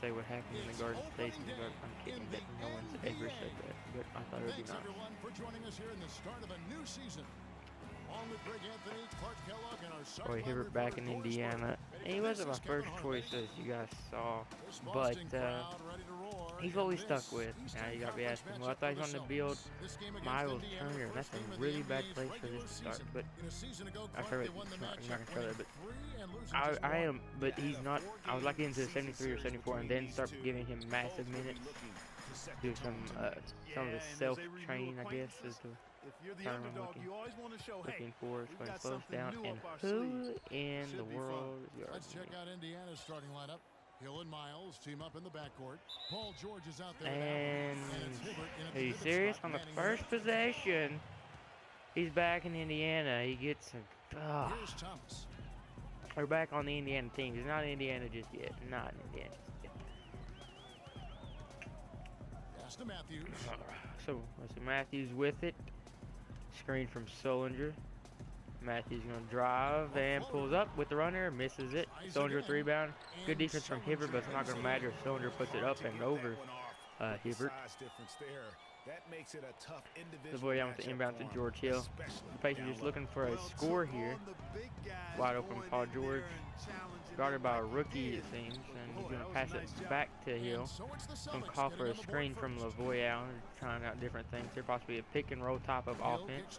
say what happened in the Garden State, but I'm kidding that no one's ever said that. But I thought it would be Thanks nice. everyone for joining us here in the start of a new season. Along with Greg Anthony, Clark Kellogg, and our Troy Hibbert back in Indiana. He wasn't my first choice, as you guys saw, but he's what we stuck with. Now you gotta be asking, well, I thought he was on the build Miles Turner, and that's a really bad place for this to start. But I forget, I'm not gonna show that, but I am. But he's not. I would like to get into 73 or 74, and then start giving him massive minutes. Do some of the self-training, I guess, is the term I'm looking for. So he slows down. And who in the world is guarding? Let's check out Indiana's starting lineup. Hill and Miles team up in the backcourt. Paul George is out there. And are you serious? On the first possession, he's back in Indiana. He gets a. Here's Thomas. We're back on the Indiana team. He's not in Indiana just yet. Not in Indiana just yet. Pass to Matthews. So let's see, Matthews with it. Screen from Solinger. Matthews gonna drive and pulls up with the runner, misses it. Solinger with the rebound. Good defense from Hibbert, but it's not gonna matter if Solinger puts it up and over Hibbert. The boy down with the inbound to George Hill. The Pacers just looking for a score here. Wide open Paul George. Guarded by a rookie, it seems, and he's going to pass it back to Hill. Going to call for a screen from Lavoie Allen, trying out different things. There possibly a pick and roll type of offense.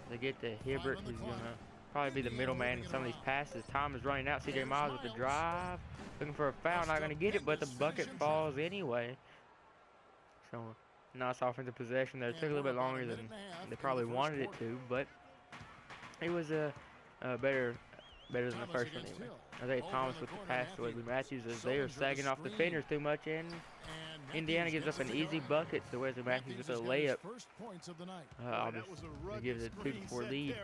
They get to Hibbert, who's going to probably be the middleman in some of these passes. Time is running out. CJ Miles with the drive. Looking for a foul, not going to get it, but the bucket falls anyway. So, nice offensive possession there. It took a little bit longer than they probably wanted it to, but it was better than the first one anyway. Isaiah Thomas with the pass to Wesley Matthews as they are sagging off defenders too much, and Indiana gives up an easy bucket to Wesley Matthews with a layup. Obviously, gives it a 2-4 lead.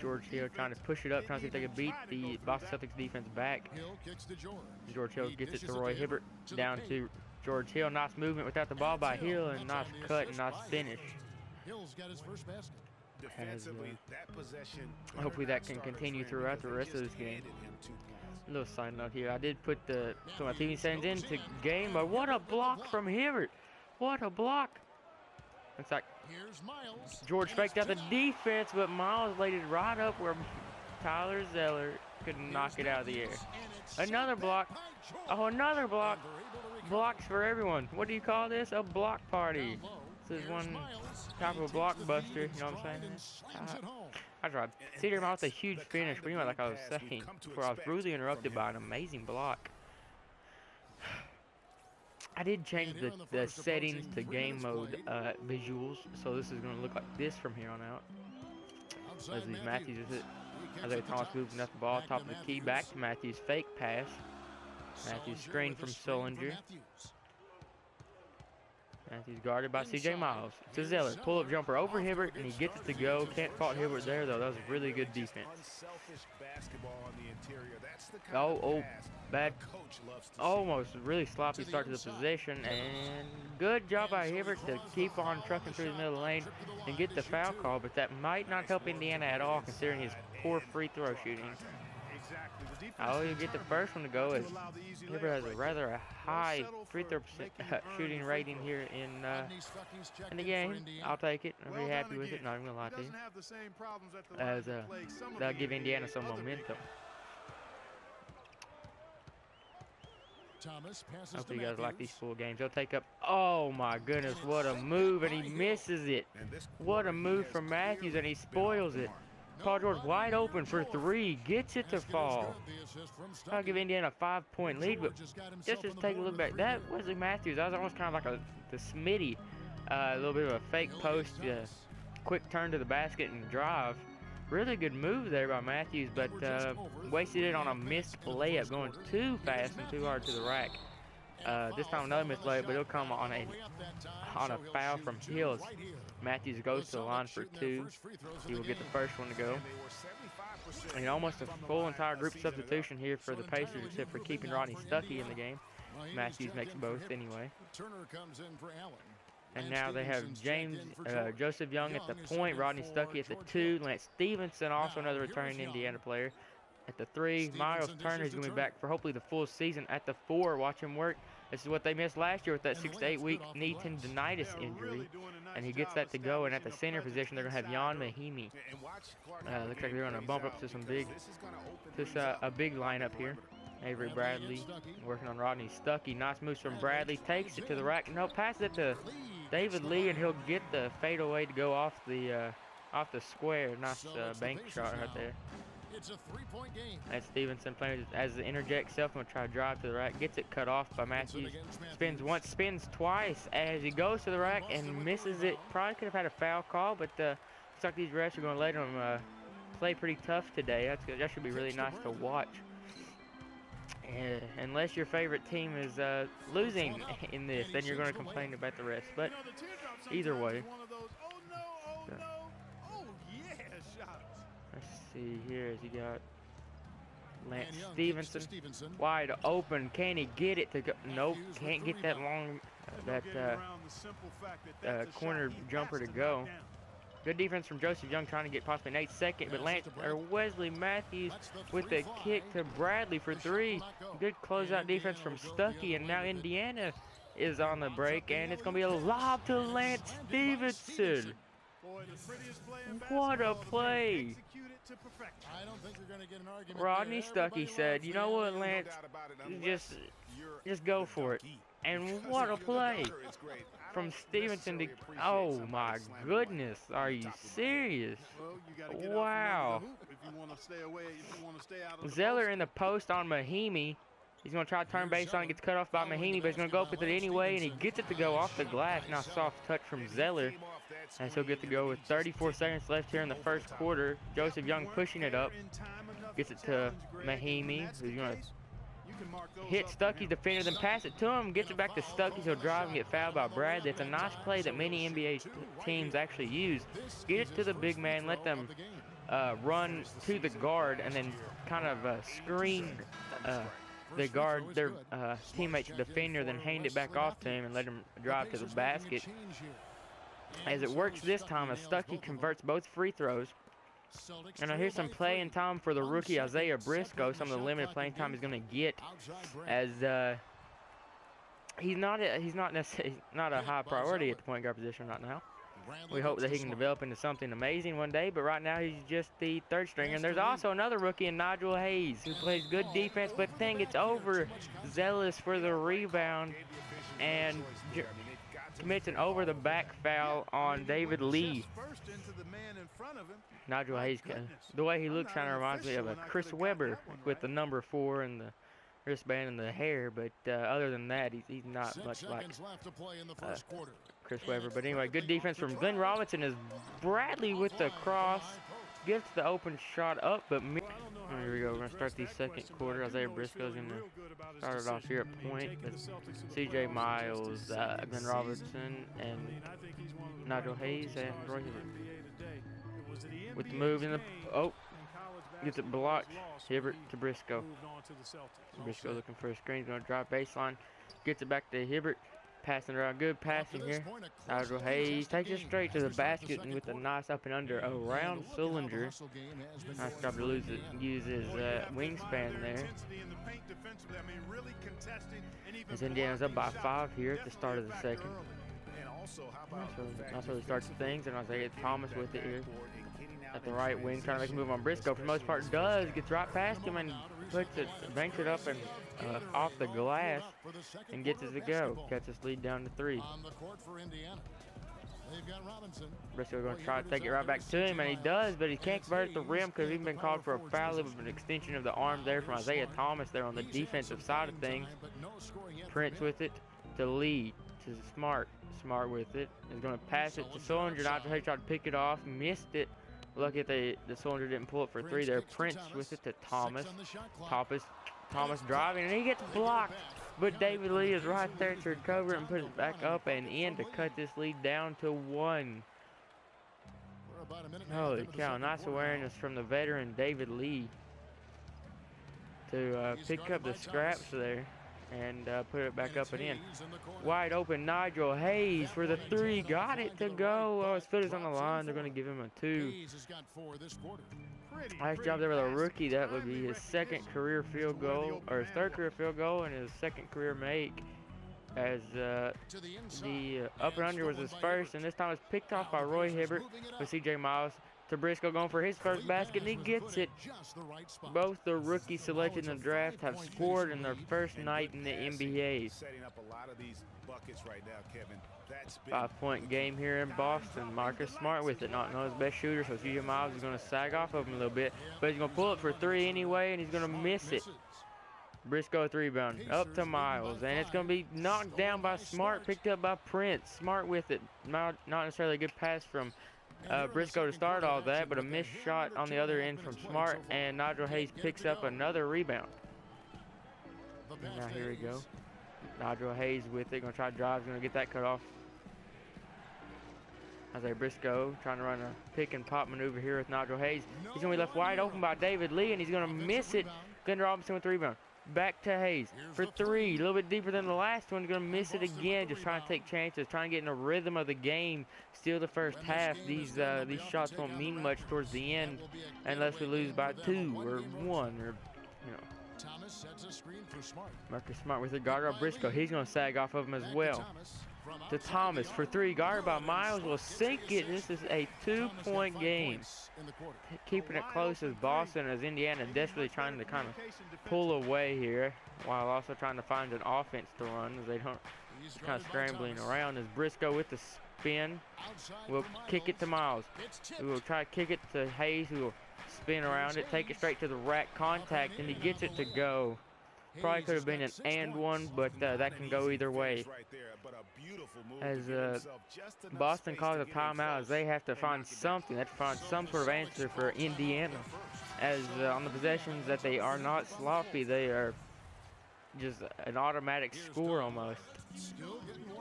George Hill trying to push it up, trying to see if they can beat the Boston Celtics defense back. George Hill gets it to Roy Hibbert, down to George Hill. Nice movement without the ball by Hill, and nice cut and nice finish. Hill's got his first basket. Hopefully that can continue throughout the rest of this game. A little side note here. I did put my TV settings into game, but what a block from Hibbert. What a block. It's like George faked out the defense, but Miles laid it right up where Tyler Zeller could knock it out of the air. Another block. Oh, another block. Blocks for everyone. What do you call this? A block party. This is one type of blockbuster, you know what I'm saying? I tried. CJ Miles with a huge finish, but anyway, like I was saying before, I was rudely interrupted by an amazing block. I did change the settings to game mode visuals, so this is going to look like this from here on out. Leslie Matthews is it. Isaiah Thomas moving up the ball, top of the key, back to Matthews, fake pass. Matthews screen from Solinger. Matthews guarded by CJ Miles. To Zeller, pull-up jumper over Hibbert, and he gets it to go. Can't fault Hibbert there, though. That was a really good defense. Oh, bad. Almost really sloppy start to the possession, and good job by Hibbert to keep on trucking through the middle of the lane and get the foul call, but that might not help Indiana at all, considering his poor free throw shooting. Oh, you get the first one to go as Hibbert has a rather high free throw shooting rating here in the game. I'll take it. I'm really happy with it. Not even gonna lie to you. As that'll give Indiana some momentum. Hopefully you guys like these full games. They'll take up. Oh my goodness, what a move, and he misses it. What a move from Matthews, and he spoils it. Paul George wide open for three, gets it to fall. I'll give Indiana a 5-point lead, but just take a look back. That Wesley Matthews, that was almost kind of like the Smitty. A little bit of a fake post, quick turn to the basket and drive. Really good move there by Matthews, but wasted it on a missed layup, going too fast and too hard to the rack. This time another missed layup, but it'll come on a foul from Hills. Matthews goes to the line for two. He will get the first one to go. And almost a full entire group substitution here for the Pacers, except for keeping Rodney Stuckey in the game. Matthews makes both anyway. And now they have Joseph Young at the point, Rodney Stuckey at the 2, Lance Stevenson, also another returning Indiana player. at the 3. Miles Turner is going to be back for hopefully the full season at the 4. Watch him work. This is what they missed last year with that 6 to 8 week knee tendonitis injury. And he gets that to go. And at the center position, they're going to have Jan Mahimi. Looks like they're going to bump up to some big, a big lineup here. Avery Bradley working on Rodney Stuckey. Nice moves from Bradley. Takes it to the rack. No, passes it to David Lee, and he'll get the fadeaway to go off the square. Nice bank shot right there. It's a 3-point game. And Stevenson playing as the interject self. I'm going to try to drive to the rack. Gets it cut off by Matthews. Spins once, spins twice as he goes to the rack and misses it. Probably could have had a foul call, but looks like these refs are going to let him play pretty tough today. That should be really nice to watch. Unless your favorite team is losing in this, then you're going to complain about the refs. But either way. Let's see here as you got Lance Stevenson wide open. Can he get it to go? Nope, can't get that long, corner jumper to go. Good defense from Joseph Young trying to get possibly an 8-second, but Wesley Matthews with the kick to Bradley for 3. Good closeout defense from Stuckey, and now Indiana is on the break, and it's going to be a lob to Lance Stevenson. What a play. Rodney Stuckey said, you know what, Lance, just go for it. And what a play from Stevenson to, oh my goodness, are you serious? Wow. Zeller in the post on Mahimi. He's going to try to turn baseline, gets cut off by Mahimi, but he's going to go up with it anyway, and he gets it to go off the glass. Now soft touch from Zeller, and he'll get to go with 34 seconds left here in the first quarter. Joseph Young pushing it up, gets it to Mahimi, who's going to hit Stuckey's defender, then pass it to him, gets it back to Stuckey, he'll drive and get fouled by Bradley. It's a nice play that many NBA teams actually use. Get it to the big man, let them run to the guard, and then kind of screen the guard, their teammate's defender, then hand it back off to him and let him drive to the basket. As it works this time, as Stuckey converts both free throws. And now here's some playing time for the rookie Isaiah Briscoe. Some of the limited playing time he's going to get, as he's not necessarily not a high priority at the point guard position right now. We hope that he can develop into something amazing one day, but right now he's just the third stringer. And there's also another rookie in Nigel Hayes who plays good defense, but then gets overzealous for the rebound and commits an over the back foul on David Lee. Nigel Hayes, the way he looks kind of reminds me of a Chris Webber with the number 4 and the wristband and the hair, but other than that, he's not much like Chris Webber. But anyway, good defense from Glenn Robinson as Bradley with the cross gets the open shot up, but here we go. We're going to start the second quarter. Isaiah Briscoe's going to start it off here at point. C.J. Miles, Glenn Robinson, and Nigel Hayes and Roy Hibbert. With the move in the, gets it blocked. Hibbert to Briscoe. Briscoe looking for a screen. He's going to drive baseline. Gets it back to Hibbert. Passing around. Good passing here. Nigel Hayes takes it straight to the basket and with a nice up and under around Sullinger. Nice job to use his wingspan there. As Indiana's up by 5 here at the start of the second. Nice way to start some things, and Isaiah Thomas with it here at the right wing, trying to make a move on Briscoe. For the most part, gets right past him and puts it, banks it up and off the glass and gets it to go. Cuts his lead down to 3. Briscoe going to try to take it right back to him, and he does, but he can't convert at the rim because he's been called for a foul of an extension of the arm there from Isaiah Thomas there on the defensive side of things. Prince with it to Lee, to Smart. Smart with it. He's going to pass it to Sullinger. Nigel Hayes tried to pick it off, missed it. Lucky the Sullinger didn't pull it for 3 there. Prince with it to Thomas. Thomas driving, and he gets blocked. But David Lee is right there to recover and put it back up and in to cut this lead down to 1. Holy cow, nice awareness from the veteran David Lee to pick up the scraps there. and put it back up and in. Wide open, Nigel Hayes for the three. Got it to go. Oh, his foot is on the line. They're going to give him a 2. Nice job there with a rookie. That would be his second career field goal, or his third career field goal, and his second career make. As the up and under was his first, and this time it's picked off by Roy Hibbert with C.J. Miles. To Briscoe going for his first basket, and he gets it. Both the rookies selected in the draft have scored in their first night in the NBA. 5-point game here in Boston. Marcus Smart with it, not known as best shooter, so C.J. Miles is going to sag off of him a little bit, but he's going to pull it for 3 anyway, and he's going to miss it. Briscoe with rebound, up to Miles, and it's going to be knocked down by Smart, picked up by Prince. Smart with it, not necessarily a good pass from Briscoe to start all that, but a missed shot on the other end from Smart, and Nigel Hayes picks up another rebound. Now here we go. Nigel Hayes with it, going to try to drive, going to get that cut off. Isaiah Briscoe trying to run a pick and pop maneuver here with Nigel Hayes. He's going to be left wide open by David Lee, and he's going to miss it. Glenn Robinson with the rebound. Back to Hayes for 3, a little bit deeper than the last one. Going to miss it again, just trying to take chances, trying to get in the rhythm of the game. Still the first half. These shots won't mean much towards the end unless we lose by 2 or 1 or, you know. Marcus Smart with the guard up Briscoe. He's going to sag off of him as well. To Thomas for 3, guarded by Miles, will sink it. This is a 2-point game. Keeping it close as Boston, as Indiana desperately trying to kind of pull away here, while also trying to find an offense to run, as they don't kind of scrambling around. As Briscoe with the spin will kick it to Miles, who will try to kick it to Hayes, who will spin around it, take it straight to the rack, contact, and he gets it to go. Probably could have been an and one, but that can go either way. As Boston calls a timeout, as they have to find something. They have to find some sort of answer for Indiana. As on the possessions that they are not sloppy, they are just an automatic score almost.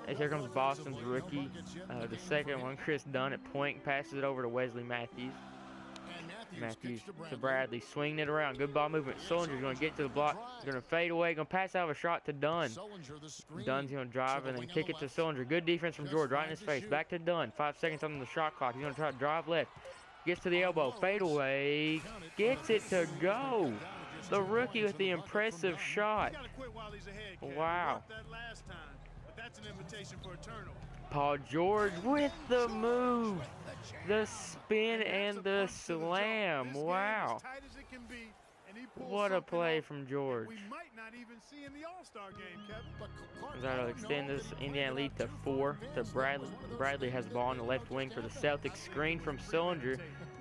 As here comes Boston's rookie. The second one, Chris Dunn at point, passes it over to Wesley Matthews. Matthews to Bradley, swinging it around. Good ball movement. Sullinger's going to get to the block. Going to fade away. Going to pass out of a shot to Dunn. Dunn's going to drive and then kick it to Sullinger. Good defense from George, right in his face. Back to Dunn. 5 seconds on the shot clock. He's going to try to drive left. Gets to the elbow. Fade away. Gets it to go. The rookie with the impressive shot. Wow. Paul George with the move, the spin, and the slam. Wow. What a play from George. That'll extend this Indiana lead to 4 to Bradley. Bradley has the ball on the left wing for the Celtics. Screen from Sullinger.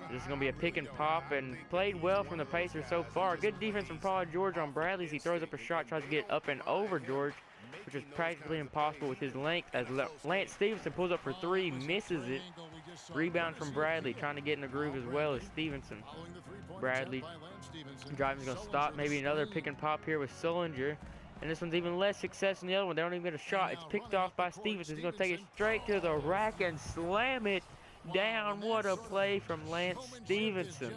This is going to be a pick and pop, and played well from the Pacers so far. Good defense from Paul George on Bradley as he throws up a shot, tries to get up and over George, which is practically impossible with his length, as Lance Stevenson pulls up for 3, misses it. Rebound from Bradley, trying to get in the groove as well as Stevenson. Bradley driving is going to stop. Maybe another pick and pop here with Sullinger. And this one's even less success than the other one. They don't even get a shot. It's picked off by Stevenson. He's going to take it straight to the rack and slam it down. What a play from Lance Stevenson.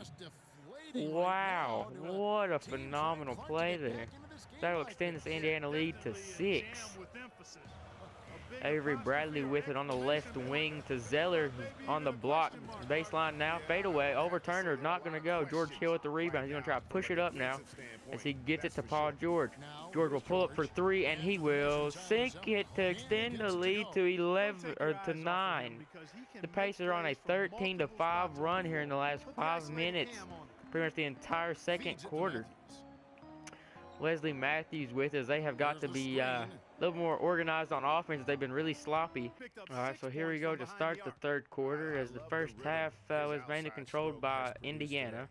Wow, what a phenomenal play there. That'll extend this Indiana lead to 6. Avery Bradley with it on the left wing to Zeller on the block. Baseline now, fade away, over Turner, not going to go. George Hill with the rebound. He's going to try to push it up now as he gets it to Paul George. George will pull up for 3, and he will sink it to extend the lead to 11 or to 9. The Pacers are on a 13-5 run here in the last 5 minutes, pretty much the entire second quarter. Wesley Matthews with us. They have got to be a little more organized on offense. They've been really sloppy. All right, so here we go to start the third quarter, as the first half was mainly controlled by Indiana.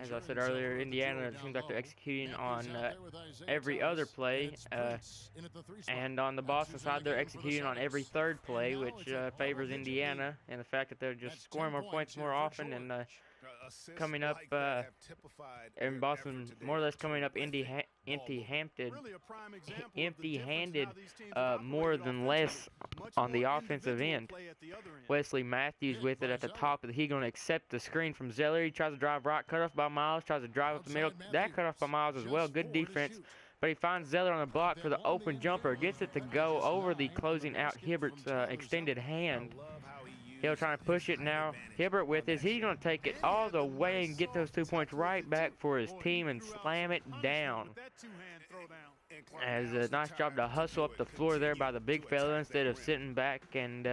As I said earlier, Indiana seems like they're executing on every other play, and on the Boston side, they're executing on every third play, which favors Indiana, and the fact that they're just scoring more points more often and coming up in Boston, more or less coming up empty-handed more than less on the offensive end. Wesley Matthews with it at the top. He's going to accept the screen from Zeller. He tries to drive right, cut off by Miles, tries to drive up the middle. That cut off by Miles as well. Good defense but he finds Zeller on the block for the open jumper. Gets it to go over the closing out Hibbert's extended hand. Hill trying to push it now. Hibbert with this. He's going to take it all the way and get those 2 points right back for his team and slam it down. As a nice job to hustle up the floor there by the big fella instead of sitting back and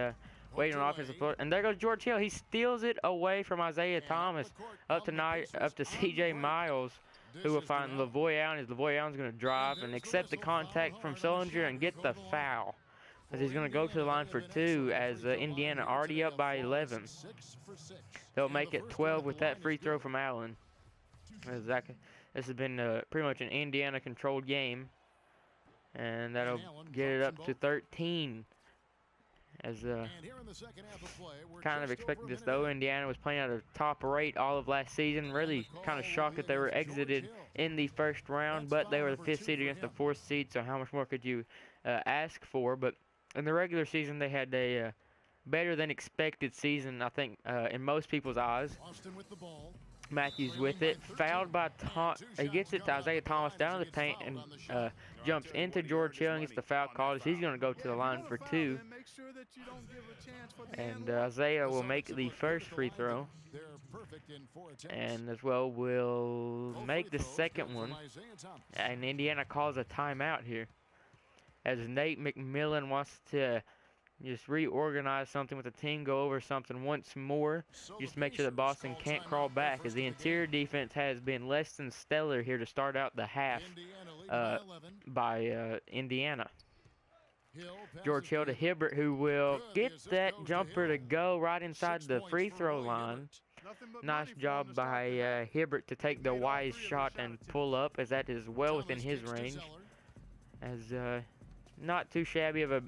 waiting on offensive floor. And there goes George Hill. He steals it away from Isaiah Thomas up to CJ Miles, who will find Lavoy Allen. As Lavoy Allen's going to drive and accept the contact from Sullinger and get the foul. As he's going to go to the line for 2 as Indiana already up by 11. They'll make it 12 with that free throw from Allen. As this has been pretty much an Indiana-controlled game. And that'll get it up to 13. As kind of expected this, though. Indiana was playing at a top rate all of last season. Really kind of shocked that they were exited in the first round. But they were the 5th seed against the 4th seed. So how much more could you ask for? But in the regular season, they had a better than expected season, I think, in most people's eyes. Matthews with it, fouled by he gets it to Isaiah Thomas down to the paint and jumps into George Hill and gets the foul called as he's going to go to the line for 2. And Isaiah will make the first free throw. And as well will make the second one. And Indiana calls a timeout here, as Nate McMillan wants to just reorganize something with the team, go over something once more, just to make sure that Boston can't crawl back, as the interior defense has been less than stellar here to start out the half by Indiana. George Hill to Hibbert, who will get that jumper to go right inside the free throw line. Nice job by Hibbert to take the wise shot and pull up, as that is well within his range. As not too shabby of a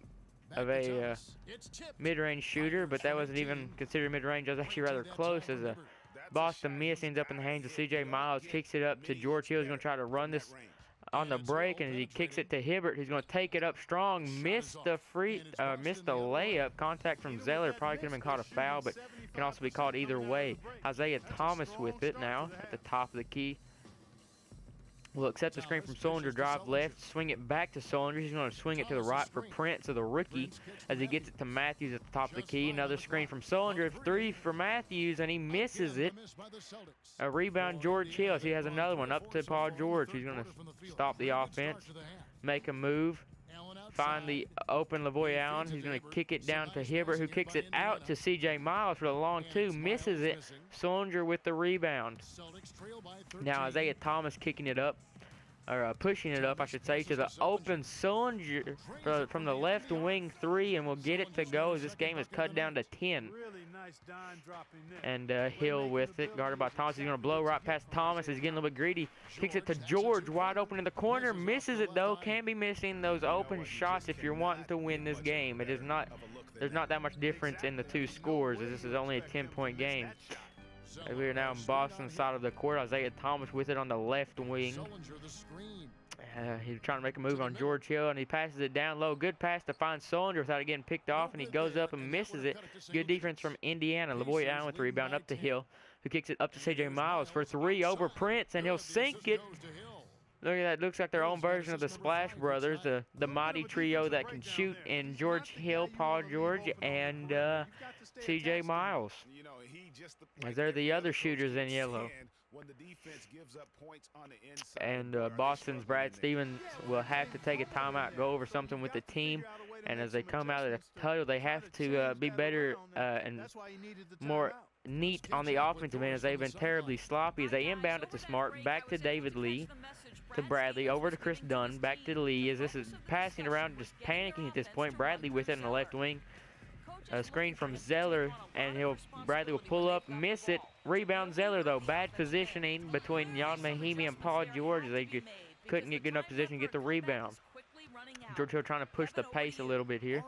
mid-range shooter, but that wasn't even considered mid-range. That was actually rather close, as a Boston miss ends up in the hands of CJ Miles. Kicks it up to George Hill. He's going to try to run this on the break, and as he kicks it to Hibbert, he's going to take it up strong. Missed the layup. Contact from Zeller. Probably could have been called a foul, but can also be called either way. Isaiah Thomas with it now at the top of the key. Will accept the screen from Sullinger, drive left, swing it back to Sullinger. He's going to swing it to the right for Prince, of the rookie, as he gets it to Matthews at the top of the key. Another screen from Sullinger, 3 for Matthews, and he misses it. A rebound, George Hill. He has another one up to Paul George. He's going to stop the offense, make a move, find the open Lavoy Allen. He's going to kick it down to Hibbert, who kicks it out to CJ Miles for the long 2, misses it. Sullinger with the rebound. Now Isaiah Thomas kicking it up, or pushing it up, I should say, to the open Sullinger from the left wing 3, and will get it to go as this game is cut down to 10. And Hill with it, guarded by Thomas. He's going to blow right past Thomas. He's getting a little bit greedy. Kicks it to George, wide open in the corner. Misses it, though. Can't be missing those open shots if you're wanting to win this game. It is not. There's not that much difference in the 2 scores, as this is only a 10-point game. As we are now on Boston's side of the court. Isaiah Thomas with it on the left wing. He's trying to make a move on George Hill, and he passes it down low. Good pass to find Sullinger without it getting picked off, and he goes up and misses it. Good defense from Indiana. Lavoy Allen with the rebound up to Hill, who kicks it up to CJ Miles for 3 over Prince, and he'll sink it. Look at that. Looks like their own version of the Splash Brothers, the mighty trio that can shoot in George Hill, Paul George, and CJ Miles. As they're the other shooters in yellow. And Boston's Brad Stevens will have to take a timeout, go over something with the team. And as they come out of the huddle, they have to be better and more neat on the offensive end, as they've been terribly sloppy. As they inbound it to Smart, back to David Lee, to Bradley, over to Chris Dunn, back to Lee, as this is passing around, just panicking at this point. Bradley with it in the left wing. A screen from Zeller, and Bradley will pull up, miss it. Rebound Zeller, though. Bad positioning between Jan Mahimi and Paul George. They couldn't get good enough position to get the rebound. George Hill trying to push the pace a little bit here,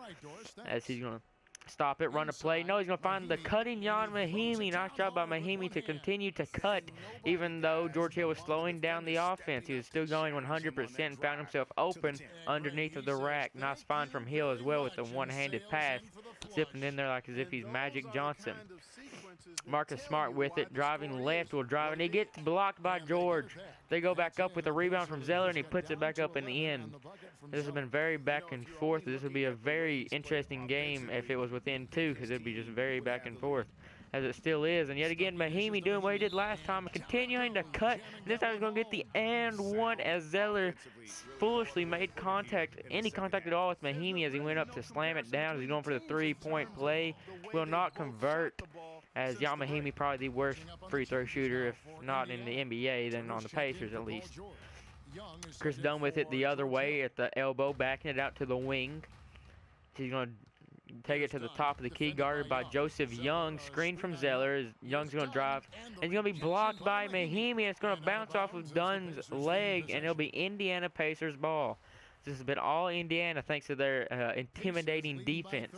as he's going to stop it, run a play. No, he's going to find the cutting Jan Mahimi. Nice job by Mahimi to continue to cut, even though George Hill was slowing down the offense. He was still going 100% and found himself open underneath of the rack. Nice find from Hill as well with the one-handed pass, zipping in there like as if he's Magic Johnson. Marcus Smart with it, driving left, will drive, and he gets blocked by George. They go back up with a rebound from Zeller, and he puts it back up in the end. This has been very back and forth. This would be a very interesting game if it was within 2, because it would be just very back and forth, as it still is. And yet again, Mahimi doing what he did last time, continuing to cut. This time he's going to get the and one, as Zeller foolishly made contact, any contact at all, with Mahimi as he went up to slam it down as he's going for the 3-point play. Will not convert, as Mahimi probably the worst free throw shooter, if not in the NBA, then on the Pacers at least. Chris Dunn with it the other way at the elbow, backing it out to the wing. He's going to take it to the top of the key, guarded by Joseph Young. Screen from Zeller. Young's going to drive, and he's going to be blocked by Mahimi. It's going to bounce off of Dunn's leg, and it'll be Indiana Pacers ball. This has been all Indiana thanks to their intimidating defense.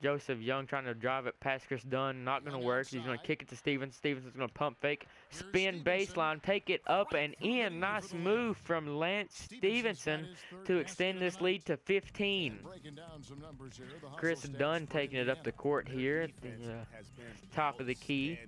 Joseph Young trying to drive it past Chris Dunn. Not going to work. He's going to kick it to Stevens. Stevens is going to pump fake. Spin baseline. Take it up and in. Nice move from Lance Stevenson to extend this lead to 15. Chris Dunn taking it up the court here at the top of the key.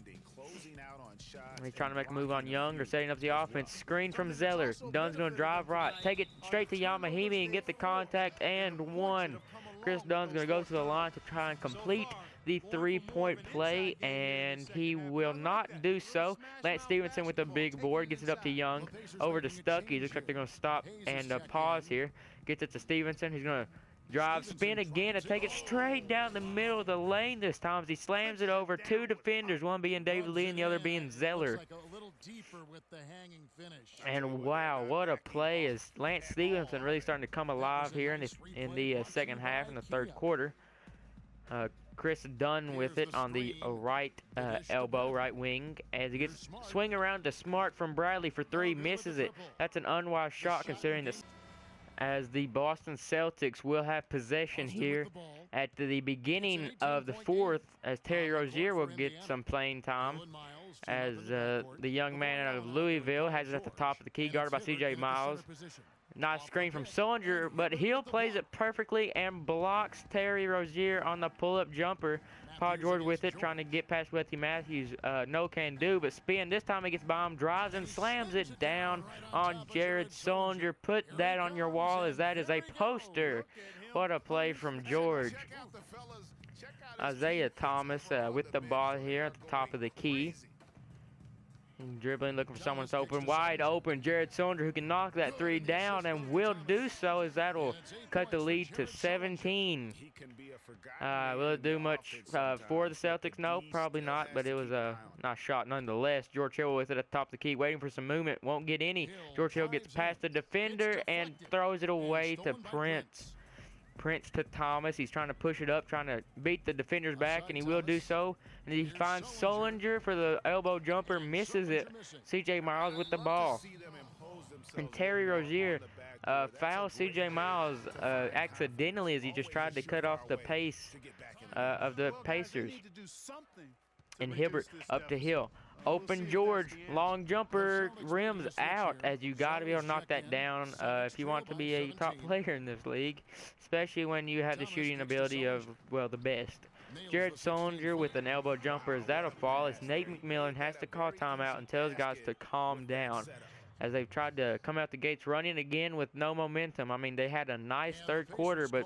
He's trying to make a move on Young, or setting up the offense. Screen from Zeller. Dunn's going to drive right. Take it straight to Mahimi and get the contact and one. Chris Dunn's going to go to the line to try and complete the 3-point play, and he will not do so. Lance Stevenson with a big board, gets it up to Young, over to Stuckey. Looks like they're going to stop and pause here. Gets it to Stevenson. He's going to drive, spin again, and take it straight down the middle of the lane this time as he slams it over 2 defenders, one being David Lee and the other being Zeller. And wow, what a play, as Lance Stevenson really starting to come alive here in the second half, in the third quarter. Chris Dunn with it on the right elbow, right wing, as he gets swing around to Smart from Bradley for 3, misses it. That's an unwise shot considering this, as the Boston Celtics will have possession here at the beginning of the fourth, as Terry Rozier will get some playing time, as the young man out of Louisville has it at the top of the key, guarded by C.J. Miles. Nice screen from Sullinger, but Hill plays it perfectly and blocks Terry Rozier on the pull-up jumper. Paul George with it, trying to get past Wesley Matthews. No can do, but spin. This time he gets by him, drives and slams it down on Jared Sullinger. Put that on your wall, as that is a poster. What a play from George. Isaiah Thomas with the ball here at the top of the key. Dribbling, looking for someone open, wide open. Jared Sullinger, who can knock that 3 down, and will do so, as that will cut the lead to 17. Will it do much for the Celtics? No, probably not, but it was a nice shot nonetheless. George Hill with it at the top of the key, waiting for some movement. Won't get any. George Hill gets past the defender and throws it away to Prince. Prince to Thomas. He's trying to push it up, trying to beat the defenders back, and he will do so. And he finds Sullinger for the elbow jumper, misses it. C.J. Miles with the ball. And Terry Rozier fouls C.J. Miles accidentally, as he just tried to cut off the pace of the Pacers. And Hibbert up to Hill. Open George, long jumper, rims out, as you got to be able to knock that down if you want to be a top player in this league, especially when you have the shooting ability of, well, the best. Jared Sullinger with an elbow jumper, as that'll fall, as Nate McMillan has to call timeout and tells guys to calm down, as they've tried to come out the gates running again with no momentum. I mean, they had a nice third quarter, but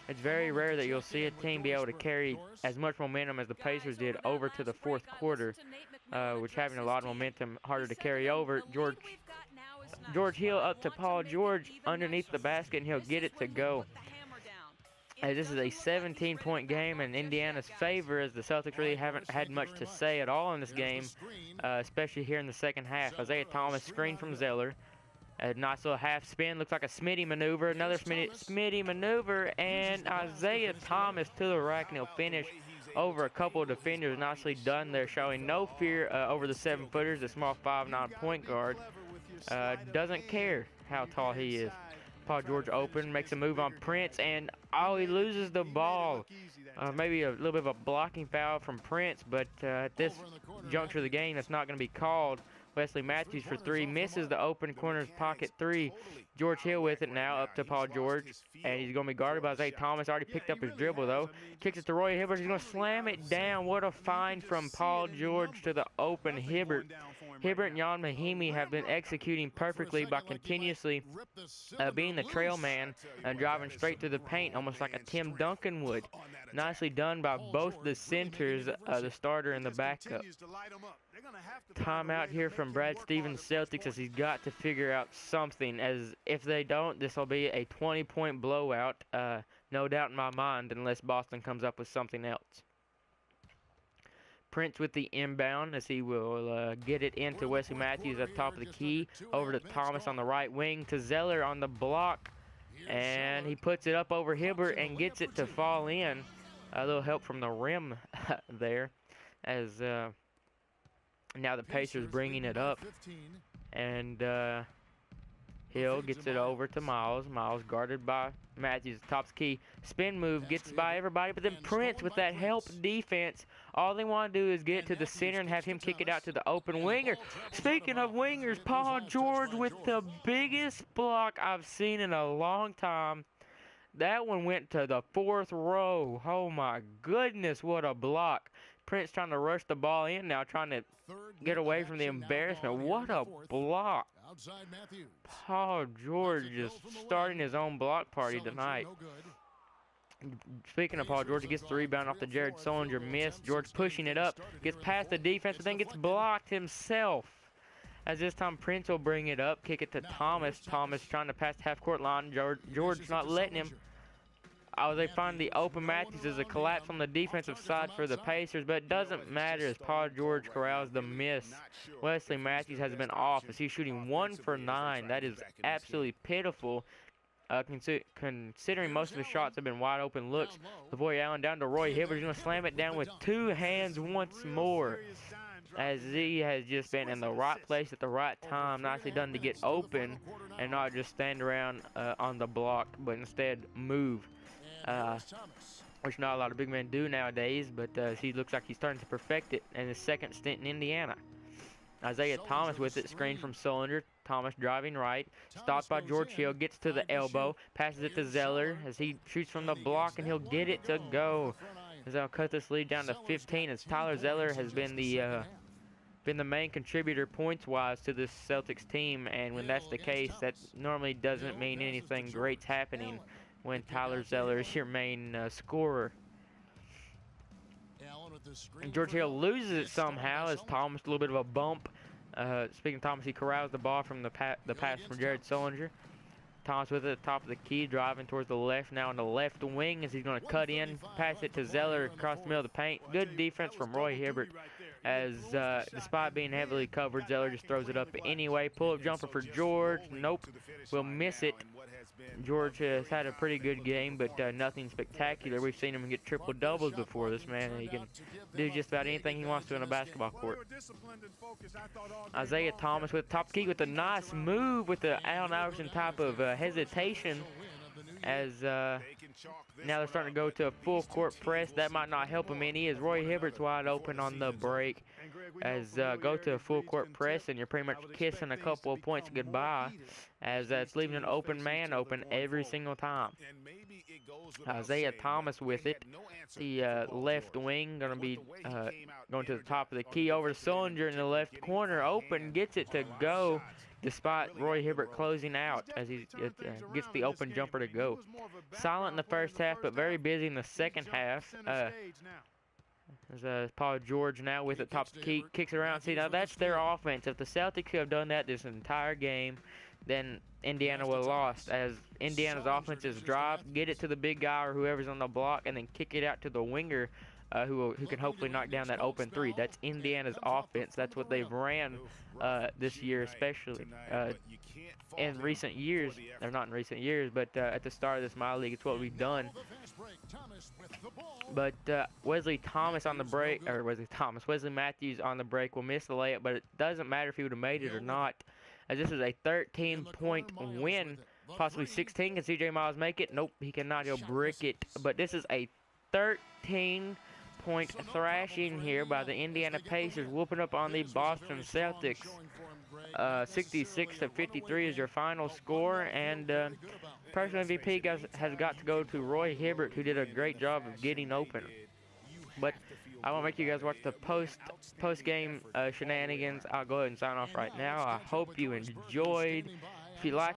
it's very rare that you'll see a team be able to carry as much momentum as the Pacers did over to the fourth quarter, which having a lot of momentum, harder to carry over. George Hill up to Paul George underneath the basket, and he'll get it to go. This is a 17-point game in Indiana's favor, as the Celtics really haven't had much to say at all in this game, especially here in the second half. Isaiah Thomas, screen from Zeller. A nice little half spin, looks like a Smitty maneuver. Another Smitty maneuver, and Isaiah Thomas to the rack, and he'll finish over a couple of defenders. Nicely done there, showing no fear over the 7-footers. The small 5'9" point guard doesn't care how tall he is. Paul George open, makes a move on Prince, and he loses the ball. Maybe a little bit of a blocking foul from Prince, but at this juncture of the game, that's not going to be called. Wesley Matthews for three, misses the open corner's pocket three. George Hill with it now, up to Paul George, and he's going to be guarded by Zay Thomas. Already picked up his dribble, though. Kicks it to Roy Hibbert. He's going to slam it down. What a find from Paul George to the open Hibbert. Hibbert and Jan Mahimi have been executing perfectly by continuously being the trail man and driving straight through the paint, almost like a Tim Duncan would. Nicely done by both the centers, the starter and the backup. Timeout here from Brad Stevens Celtics, as he's got to figure out something, as if they don't, this will be a 20-point blowout, no doubt in my mind, unless Boston comes up with something else. Prince with the inbound, as he will get it into Wesley Matthews at the top of the key, over to Thomas on the right wing, to Zeller on the block, and he puts it up over Hibbert and gets it to fall in. A little help from the rim there, as now the Pacers bringing it up, and Hill gets it over to Miles. Miles guarded by Matthews, tops key, spin move, gets by everybody, but then Prince with that help defense. All they want to do is get it to the center and have him kick it out to the open winger. Speaking of wingers, Paul George with the biggest block I've seen in a long time. That one went to the fourth row. Oh my goodness, what a block. Prince trying to rush the ball in now, trying to get away from the embarrassment. What a block. Paul George is starting his own block party tonight. Speaking of Paul George, he gets the rebound off the Jared Solinger miss. George pushing it up, gets past the defense, but then gets blocked himself. As this time Prince will bring it up, kick it to Thomas. Thomas trying to pass the half-court line. George not letting him. They find the open Matthews as a collapse on the defensive side for the Pacers, but it doesn't matter as Paul George corrals the miss. Wesley Matthews has been off as he's shooting 1 for 9. That is absolutely pitiful, considering most of his shots have been wide open looks. Lavoy Allen down to Roy Hibbert. He's going to slam it down with 2 hands once more, as he has just been in the right place at the right time. Nicely done to get open and not just stand around on the block, but instead move. Which not a lot of big men do nowadays, but he looks like he's starting to perfect it in his second stint in Indiana. Isaiah Thomas with it, screen from Solinger. Thomas driving right, stopped by George Hill, gets to the elbow, passes it to Zeller as he shoots from the block, and he'll get it to go. As they'll cut this lead down to 15, as Tyler Zeller has been the main contributor points-wise to this Celtics team, and when that's the case, that normally doesn't mean anything great's happening when Tyler Zeller is your main scorer. And George Hill loses it somehow as Thomas, a little bit of a bump. Speaking of Thomas, he corrals the ball from the pass from Jared Solinger. Thomas with it at the top of the key, driving towards the left now on the left wing as he's going to cut in, pass it to Zeller across the middle of the paint. Good defense from Roy Hibbert, as despite being heavily covered, Zeller just throws it up anyway. Pull-up jumper for George. Nope, will miss it. George has had a pretty good game, but nothing spectacular. We've seen him get triple-doubles before. This man, he can do just about anything he wants to in a basketball court. Isaiah Thomas with top key with a nice move with the Allen Iverson type of hesitation, as now they're starting to go to a full court press. That might not help him any, as Roy Hibbert's wide open on the break. As go to a full court press, and you're pretty much kissing a couple of points goodbye, as it's leaving an open man open every single time. Isaiah Thomas with it, the left wing, going to be going to the top of the key, over to Solinger in the left corner, open, gets it to go, despite Roy Hibbert closing out as he gets the open jumper to go. Silent in the first half, but very busy in the second half. There's Paul George now with it, top key, kicks around. See, now that's their offense. If the Celtics could have done that this entire game, then Indiana would have lost, as Indiana's offense is drive, get it to the big guy or whoever's on the block, and then kick it out to the winger who can hopefully knock down that open three. That's Indiana's offense. That's what they've ran this year, especially in recent years. Or not in recent years, but at the start of this minor league, it's what we've done. But Wesley Matthews on the break will miss the layup, but it doesn't matter if he would have made it or not, as this is a 13-point win, possibly 16. Can CJ Miles make it? Nope, he cannot. He'll brick it. But this is a 13 30-point thrashing here by the Indiana Pacers, whooping up on the Boston Celtics. 66 to 53 is your final score, and personal MVP has got to go to Roy Hibbert, who did a great job of getting open. But I won't make you guys watch the post-game shenanigans. I'll go ahead and sign off right now. I hope you enjoyed. If you like